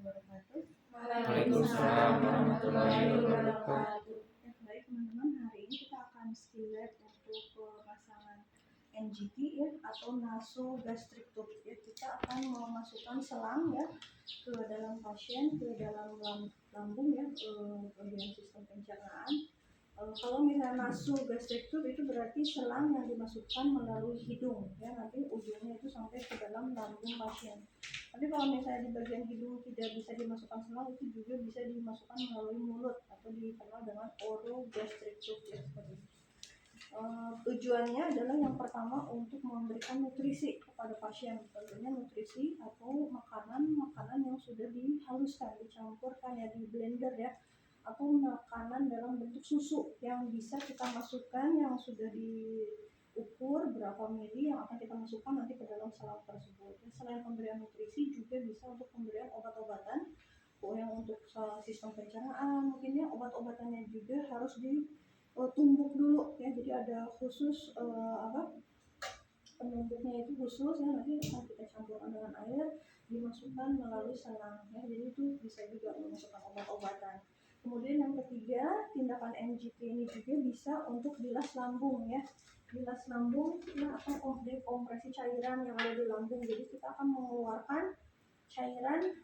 wabarakatuh. Waalaikumsalam warahmatullahi wabarakatuh. Ya, baik teman-teman, hari ini kita akan skill lab untuk pemasangan NGT ya atau nasogastric tube. Ya, kita akan memasukkan selang ya ke dalam pasien, ke dalam lambung ya, bagian sistem pencernaan. Kalau misalnya nasogastric tube itu berarti selang yang dimasukkan melalui hidung ya, nanti ujungnya itu sampai ke dalam lambung pasien. Tapi kalau misalnya di bagian hidung tidak bisa dimasukkan selang, itu juga bisa dimasukkan melalui mulut atau dikenal dengan orogastric tube ya, seperti itu. Tujuannya adalah yang pertama untuk memberikan nutrisi kepada pasien, tentunya nutrisi atau makanan yang sudah dihaluskan, dicampurkan ya, di blender ya, atau makanan dalam bentuk susu yang bisa kita masukkan, yang sudah diukur berapa mili yang akan kita masukkan nanti ke dalam selang tersebut. Selain pemberian nutrisi juga bisa untuk pemberian obat-obatan yang untuk sistem pencernaan, mungkin ya obat-obatannya juga harus ditumbuk dulu ya, jadi ada khusus penumbuknya itu khusus ya, nanti akan kita campurkan dengan air, dimasukkan melalui selang ya, jadi itu bisa juga memasukkan obat-obatan. Kemudian yang ketiga, tindakan NGT ini juga bisa untuk bilas lambung ya. Bilas lambung ya, akan dekompresi cairan yang ada di lambung. Jadi kita akan mengeluarkan cairan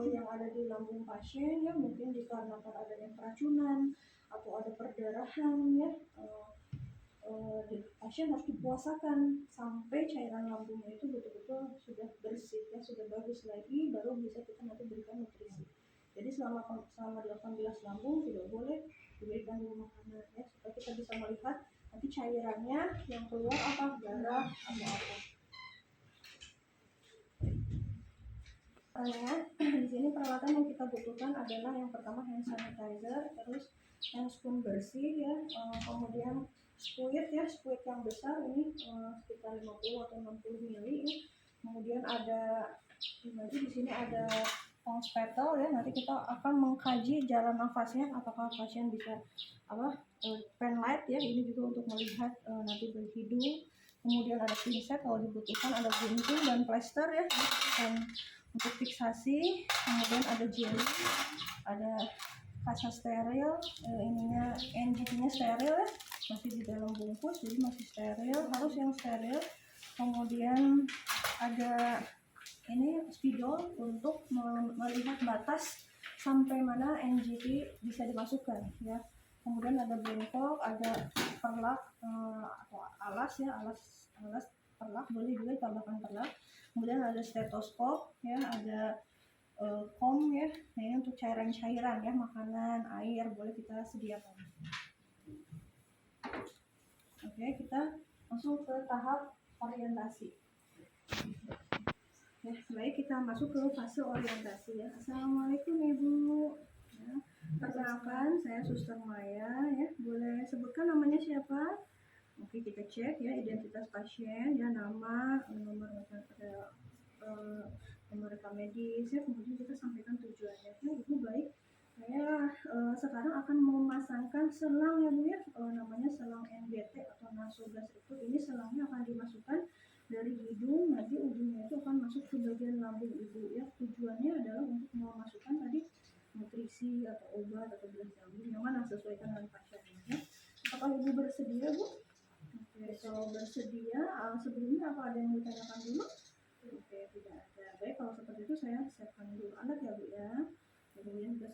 yang ada di lambung pasien ya, mungkin dikarenakan adanya keracunan atau ada perdarahan ya. Pasien harus dipuasakan sampai cairan lambungnya itu betul-betul sudah bersih ya, sudah bagus lagi, baru bisa kita nanti berikan nutrisi. Jadi selama dilakukan bilas lambung tidak boleh diberikan dulu makanan ya, supaya kita bisa melihat nanti cairannya yang keluar apa, darah atau apa. Di sini peralatan yang kita butuhkan adalah yang pertama hand sanitizer, terus hand spoon bersih ya, kemudian spuit ya, spuit yang besar ini sekitar 50 atau 60 mili ya. Kemudian ada di sini ada pulse petal ya, nanti kita akan mengkaji jalan nafasnya, apakah pasien bisa pen light ya, ini juga untuk melihat nanti berhidung. Kemudian ada pinset kalau dibutuhkan, ada gunting dan plester ya, dan untuk fiksasi. Kemudian ada jelly, ada kaca steril, ininya NGT-nya steril ya, masih di dalam bungkus jadi masih steril, harus yang steril. Kemudian ada ini spidol untuk melihat batas sampai mana NGT bisa dimasukkan ya. Kemudian ada bengkok, ada perlak atau alas ya, alas perlak, boleh juga tambahkan perlak. Kemudian ada stetoskop ya, ada kom ya, nah ini untuk cairan-cairan ya, makanan, air boleh kita sediakan. Oke, kita masuk ke tahap orientasi. Ya, baik, kita masuk ke fase orientasi ya. Assalamualaikum Ibu. Ya, perkenalkan, saya Suster Maya ya. Boleh sebutkan namanya siapa? Oke, kita cek ya identitas pasien ya, nama, nomor rekam medis ya, kemudian kita sampaikan tujuannya. Ya, Ibu baik. Saya sekarang akan memasangkan selang ya Bu ya, namanya selang NGT atau nasogastric tube. Ini selangnya akan dimasukkan dari hidung, nanti ujungnya itu akan masuk ke bagian lambung Ibu ya. Tujuannya adalah untuk memasukkan tadi nutrisi atau obat atau beras lambung yang mana sesuaikan dengan pasiennya ya. Apakah Ibu bersedia Bu? Oke, kalau bersedia, sebelumnya apa ada yang ditanyakan dulu? Oke, tidak ada. Baik, kalau seperti itu saya siapkan dulu alat ya Bu ya. Kemudian kita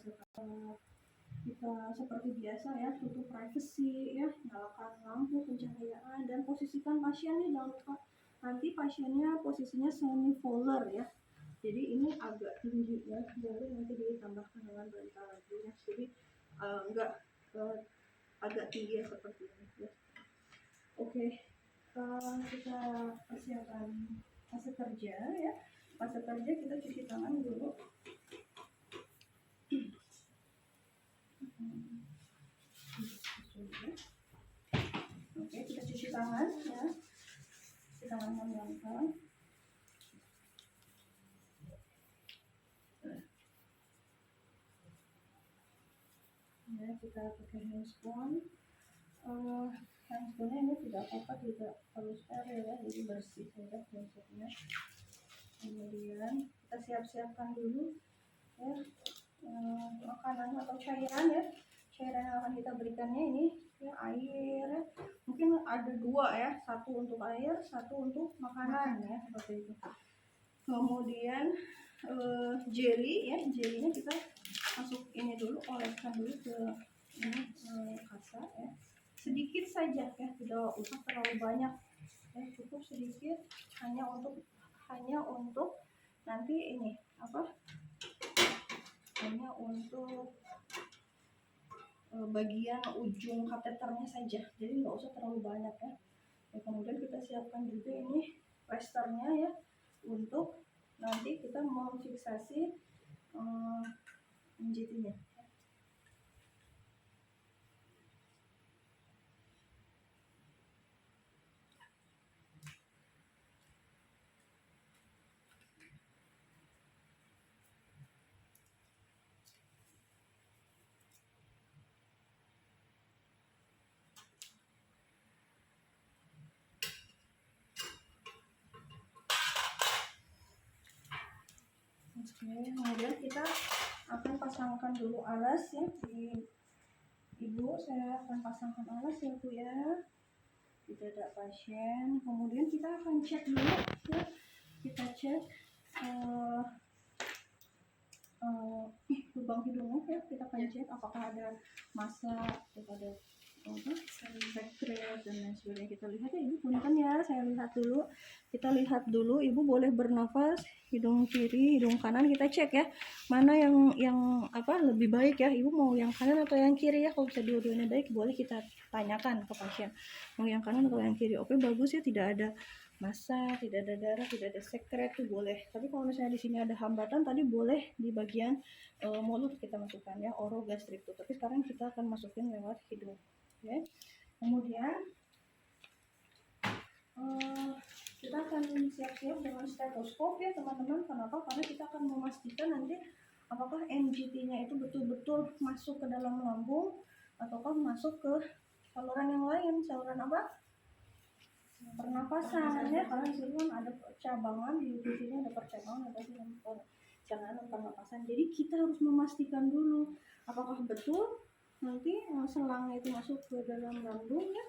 seperti biasa ya, tutup privacy ya, nyalakan lampu pencahayaan dan posisikan pasiennya, jangan lupa nanti pasiennya posisinya semi polar ya, jadi ini agak tinggi ya, boleh nanti ditambahkan dengan bantal lagi ya, jadi enggak agak tinggi ya, seperti ini ya. Oke, kita persiapan fase kerja ya. Fase kerja kita cuci tangan dulu. Oke, kita cuci tangan ya. Cuci tangan menyenangkan. Ya, kita pakai handscoon. Handscoonnya ini tidak apa-apa, tidak perlu steril ya, jadi bersih saja handscoonnya. Kemudian kita siap-siapkan dulu ya, makanan atau cairan ya, cairan yang akan kita berikannya ini ya air ya. Mungkin ada dua ya, satu untuk air, satu untuk makanan ya, seperti itu. Kemudian jelly ya, jelinya kita masuk ini dulu, oleskan dulu ke ini kasa ya, sedikit saja ya, tidak usah terlalu banyak ya, cukup sedikit, hanya untuk nanti ini apa, hanya untuk bagian ujung kateternya saja, jadi nggak usah terlalu banyak ya. Kemudian kita siapkan juga ini plasternya ya, untuk nanti kita mau fiksasi NGT-nya. Oke, kemudian kita akan pasangkan dulu alas ya di ibu. Saya akan pasangkan alas ya Bu ya di dada pasien. Kemudian kita akan cek dulu ya, kita cek lubang hidungnya ya, kita akan cek apakah ada massa, ada sekret dan lain sebagainya. Kita lihat ya Ibu, punten ya, saya lihat dulu. Kita lihat dulu, Ibu boleh bernafas hidung kiri, hidung kanan, kita cek ya mana yang apa lebih baik ya. Ibu mau yang kanan atau yang kiri ya? Kalau bisa dua-duanya baik boleh kita tanyakan ke pasien mau yang kanan atau yang kiri. Oke, bagus ya, tidak ada massa, tidak ada darah, tidak ada sekret, itu boleh. Tapi kalau misalnya di sini ada hambatan, tadi boleh di bagian mulut kita masukkan ya, orogastrik tuh. Tapi sekarang kita akan masukin lewat hidung. Ya. Kemudian kita akan siap-siap dengan stetoskop ya teman-teman. Kenapa? Karena kita akan memastikan nanti apakah NGT-nya itu betul-betul masuk ke dalam lambung ataukah masuk ke saluran yang lain. Saluran apa? Pernapasan ya, karena di sini kan ada cabangan, di sini ada percabangan, ada perjalanan pernapasan. Jadi kita harus memastikan dulu apakah betul nanti selang itu masuk ke dalam lambung ya,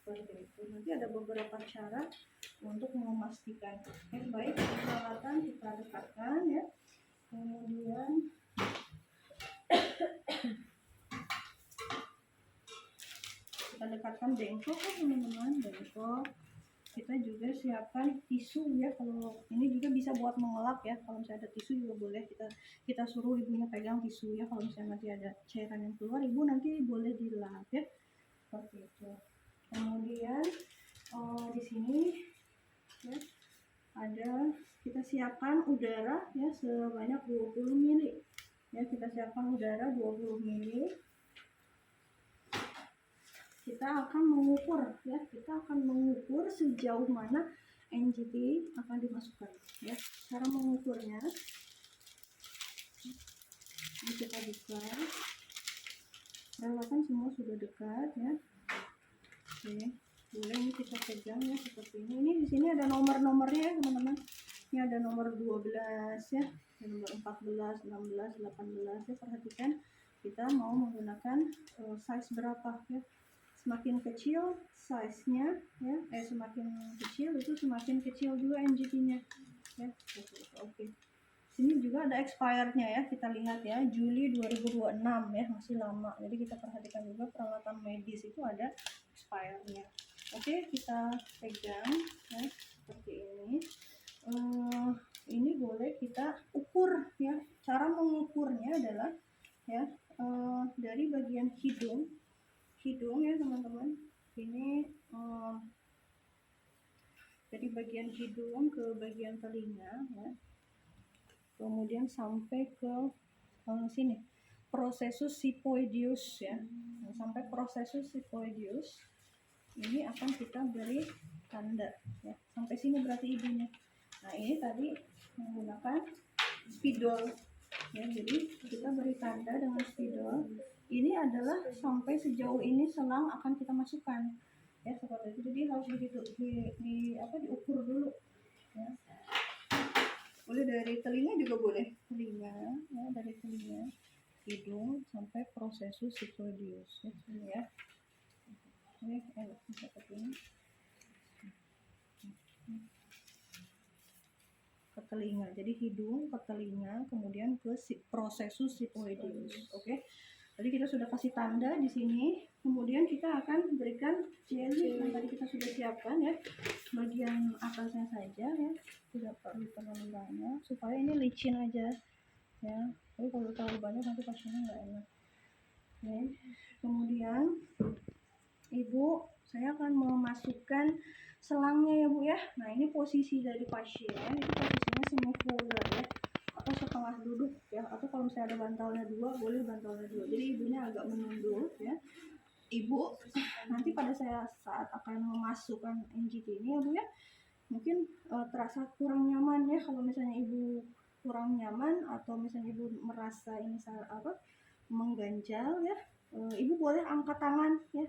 seperti itu. Nanti ada beberapa cara untuk memastikan. Yang baik peralatan kita dekatkan ya, kemudian kita dekatkan bengkok ya teman-teman, bengkok. Kita juga siapkan tisu ya, kalau ini juga bisa buat mengelap ya. Kalau misalnya ada tisu juga boleh, kita suruh ibunya pegang tisu ya. Kalau misalnya nanti ada cairan yang keluar, ibu nanti boleh dilap ya, seperti itu. Kemudian di sini ya, ada kita siapkan udara ya sebanyak 20 ml ya. Kita siapkan udara 20 ml. Kita akan mengukur ya, kita akan mengukur sejauh mana NGT akan dimasukkan ya. Cara mengukurnya ini kita buka, peralatan semua sudah dekat ya. Oke, boleh ini kita pegang ya seperti ini. Ini di sini ada nomor-nomornya ya teman-teman. Ini ada nomor 12 ya, nomor 14, 16, 18 ya. Perhatikan kita mau menggunakan size berapa ya. Semakin kecil size-nya ya, semakin kecil itu semakin kecil juga NGT-nya ya. Oke. Sini juga ada expirednya ya, kita lihat ya, Juli 2026 ya, masih lama. Jadi kita perhatikan juga peralatan medis itu ada expirednya. Oke, kita pegang ya seperti ini. Ini boleh kita ukur ya. Cara mengukurnya adalah ya dari bagian hidung ya teman-teman. Ini dari bagian hidung ke bagian telinga ya, kemudian sampai ke sini processus siphoideus ya, sampai processus siphoideus ini akan kita beri tanda ya, sampai sini berarti ibunya. Nah ini tadi menggunakan spidol ya, jadi kita beri tanda dengan spidol. Ini adalah sampai sejauh ini selang akan kita masukkan ya, seperti itu. Jadi harus diukur dulu ya. Boleh dari telinga juga boleh, telinga ya, dari telinga, hidung sampai prosesus sicoideus ini ya. Ini seperti ini. Ke telinga, jadi hidung ke telinga, kemudian ke prosesus sicoideus. Oke. Jadi kita sudah kasih tanda di sini, kemudian kita akan berikan jelly yang tadi kita sudah siapkan ya, bagian atasnya saja ya, tidak perlu terlalu banyak supaya ini licin aja ya. Tapi kalau terlalu banyak nanti pasiennya nggak enak. Oke. Kemudian ibu, saya akan memasukkan selangnya ya bu ya. Nah ini posisi dari pasien, itu posisinya semi fuller ya, atau setengah duduk ya, atau kalau misalnya ada bantalnya dua, boleh bantalnya dua. Jadi ibunya agak menunduk ya. Ibu nanti pada saat akan memasukkan NGT ini ya bu ya, mungkin terasa kurang nyaman ya. Kalau misalnya ibu kurang nyaman atau misalnya ibu merasa ini mengganjal ya, ibu boleh angkat tangan ya.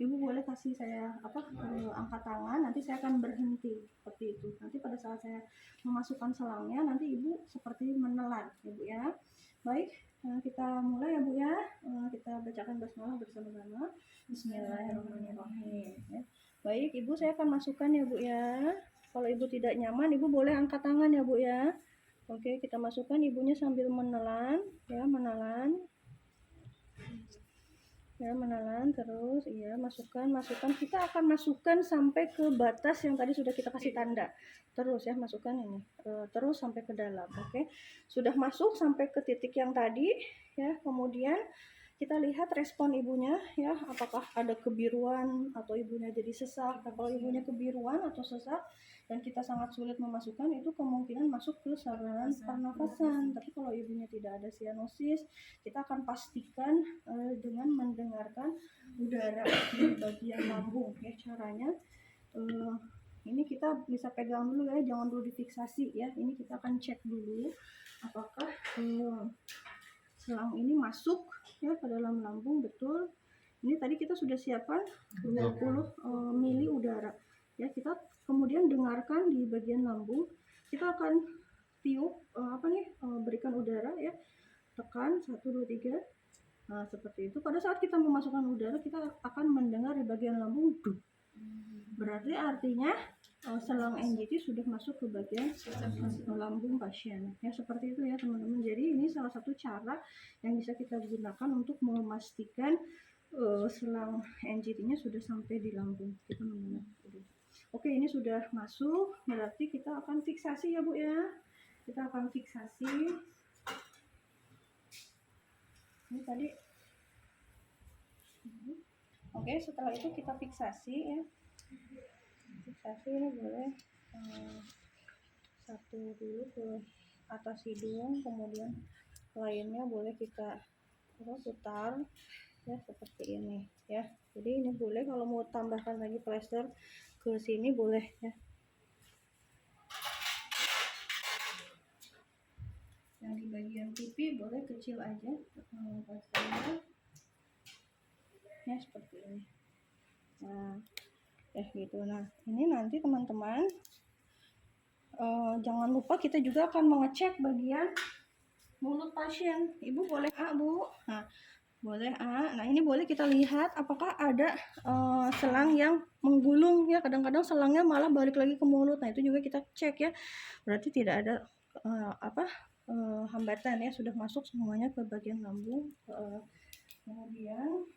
Ibu boleh kasih saya angkat tangan, nanti saya akan berhenti seperti itu. Nanti pada saat saya memasukkan selangnya, nanti ibu seperti menelan ya bu ya. Baik, kita mulai ya bu ya. Kita bacakan basmalah bersama-sama. Bismillahirrahmanirrahim ya. Baik ibu, saya akan masukkan ya bu ya. Kalau ibu tidak nyaman, ibu boleh angkat tangan ya bu ya. Oke, kita masukkan, ibunya sambil menelan ya, menelan terus iya, masukkan. Kita akan masukkan sampai ke batas yang tadi sudah kita kasih tanda. Terus ya, masukkan ini terus sampai ke dalam. Oke, sudah masuk sampai ke titik yang tadi ya. Kemudian kita lihat respon ibunya ya, apakah ada kebiruan atau ibunya jadi sesak. Kalau ibunya kebiruan atau sesak dan kita sangat sulit memasukkan, itu kemungkinan masuk ke saluran pernafasan. Tapi kalau ibunya tidak ada sianosis, kita akan pastikan dengan mendengarkan udara di bagian lambung ya. Caranya ini kita bisa pegang dulu ya, jangan dulu difiksasi ya. Ini kita akan cek dulu apakah selang ini masuk ya ke dalam lambung betul. Ini tadi kita sudah siapkan 20 mili udara ya. Kita kemudian dengarkan di bagian lambung, kita akan tiup berikan udara ya, tekan 1 2 3. Nah seperti itu. Pada saat kita memasukkan udara, kita akan mendengar di bagian lambung dup. Berarti artinya selang NGT sudah masuk ke bagian lambung pasien ya. Seperti itu ya teman-teman. Jadi ini salah satu cara yang bisa kita gunakan untuk memastikan selang NGT-nya sudah sampai di lambung kita menggunakan. Oke, ini sudah masuk, berarti kita akan fiksasi ya bu ya. Kita akan fiksasi ini tadi. Oke, setelah itu kita fiksasi ya. Fiksasi ini boleh satu dulu ke atas hidung, kemudian lainnya boleh kita putar ya seperti ini ya. Jadi ini boleh kalau mau tambahkan lagi plester ke sini boleh ya. Yang di bagian pipi boleh kecil aja plasternya ya, seperti ini. Nah ya gitu. Nah ini nanti teman-teman jangan lupa kita juga akan mengecek bagian mulut pasien. Ibu boleh bu. Nah boleh nah ini boleh kita lihat apakah ada selang yang menggulung ya. Kadang-kadang selangnya malah balik lagi ke mulut. Nah itu juga kita cek ya, berarti tidak ada hambatan ya, sudah masuk semuanya ke bagian lambung. Kemudian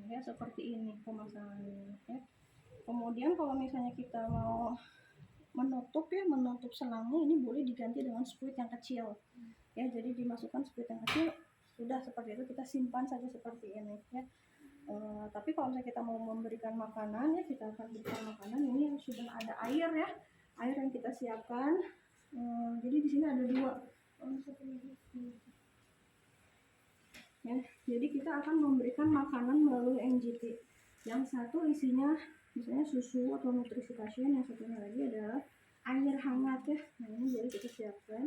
ya seperti ini pemasangannya ya. Kemudian kalau misalnya kita mau menutup selangnya, ini boleh diganti dengan spuit yang kecil ya. Jadi dimasukkan spuit yang kecil, sudah seperti itu, kita simpan saja seperti ini ya. Tapi kalau misalnya kita mau memberikan makanan ya, kita akan berikan makanan. Ini sudah ada air ya, air yang kita siapkan. Jadi di sini ada 2 ya. Jadi kita akan memberikan makanan melalui NGT. Yang satu isinya misalnya susu atau nutrisi pasien, yang satunya lagi adalah air hangat ya. Nah ini jadi kita siapkan.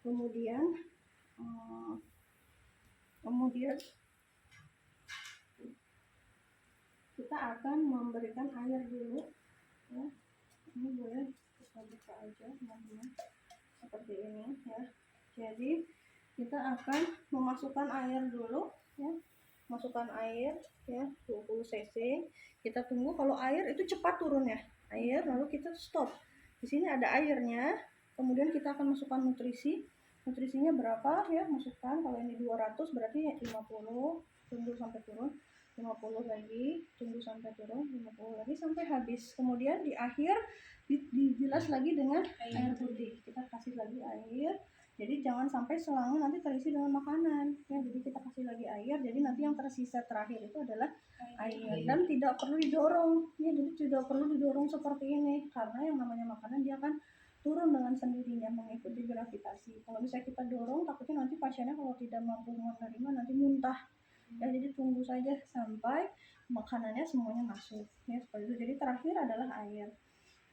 Kemudian kita akan memberikan air dulu ya. Ini boleh kita buka aja teman-teman seperti Jadi kita akan memasukkan air dulu ya. Masukkan air ya 20 cc. Kita tunggu kalau air itu cepat turun ya. Air lalu kita stop. Di sini ada airnya. Kemudian kita akan masukkan nutrisi. Nutrisinya berapa ya? Masukkan kalau ini 200 berarti 50. Tunggu sampai turun. 50 lagi, tunggu sampai turun, 50 lagi sampai habis. Kemudian di akhir dibilas lagi dengan air putih. Kita kasih lagi air. Jadi jangan sampai selangnya nanti terisi dengan makanan ya. Jadi kita kasih lagi air. Jadi nanti yang tersisa terakhir itu adalah air dan tidak perlu didorong ya. Jadi tidak perlu didorong seperti ini karena yang namanya makanan dia akan turun dengan sendirinya mengikuti gravitasi. Kalau misalnya kita dorong takutnya nanti pasiennya kalau tidak mampu menerima nanti muntah. Ya, jadi tunggu saja sampai makanannya semuanya masuk ya seperti itu. Jadi terakhir adalah air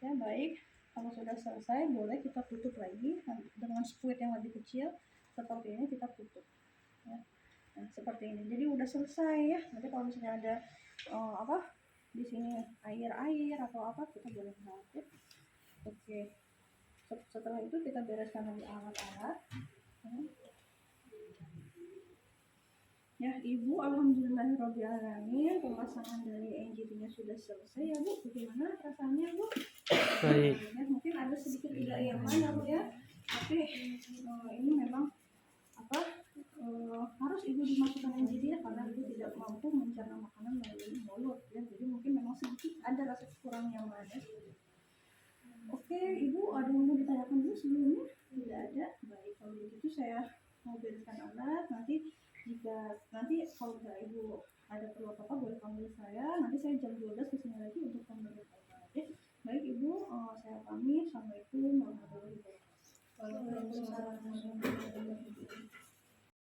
ya. Baik, kalau sudah selesai boleh kita tutup lagi dengan squid yang lebih kecil seperti ini, kita tutup ya. Nah, seperti ini jadi udah selesai ya. Nanti kalau misalnya ada di sini air atau apa kita boleh ganti. Oke, setelah itu kita bereskan lagi alat-alat ya. Ibu alhamdulillahirobbilalamin pemasangan dari NGT-nya sudah selesai ya Bu. Bagaimana rasanya Bu? Baik. Ya, mungkin ada sedikit tidak nyaman ya Bu ya. Tapi ini memang harus ibu dimasukkan NGT ya karena ibu tidak mampu mencerna makanan melalui mulut ya. Jadi mungkin memang sedikit ada rasa kurang nyaman ya. Oke, Ibu ada yang mau ditanyakan dulu sebelumnya? Tidak ada. Baik, kalau begitu saya mau bereskan alat. Nanti kalau misalnya Ibu ada perlu apa-apa boleh panggil saya. Nanti saya jam 12 kesini lagi untuk pemberian obat. Baik Ibu, saya pamit. Assalamualaikum warahmatullahi wabarakatuh. Waalaikumsalam warahmatullahi wabarakatuh.